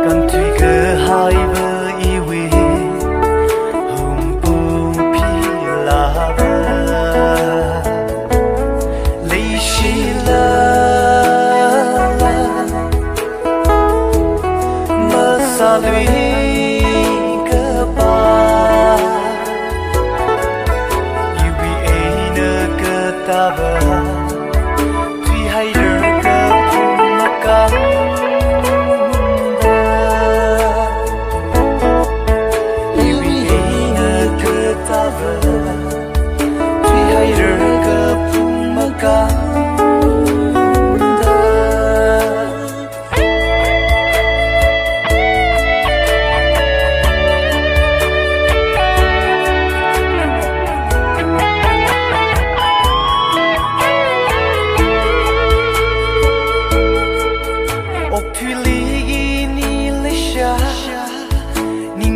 Cần thủy cơ hai vợ iwi Hungpung Philava Lấy xí la Mơ xa lũy cơ ba Iwi ấy nơ cơ ta vợ Thủy hay rơ cơ phung mơ căng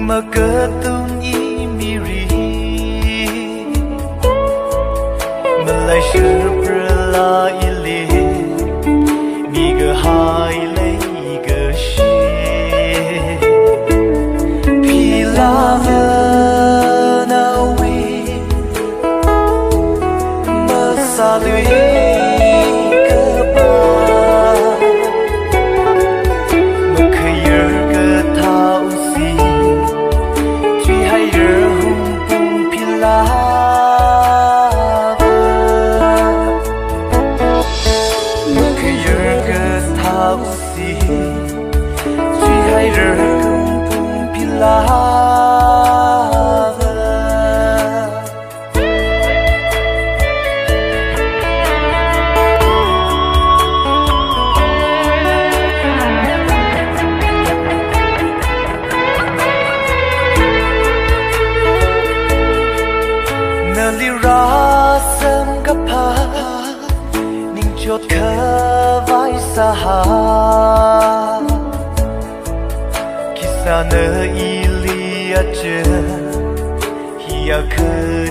mà cơ tung ý mi ri mà lại sửa la ili mi gơ hai lấy gơ shi Philava na we mà xa lũy cơ ba mà khơi giờ cơ thao si Hungpung Philava Mơ khơi giờ cơ thao si Duy hai rơ Hungpung Philava Li ra sớm gấp ha ninh chốt khơ vai xa ha khi xa nơ y li a chơ hi a khơ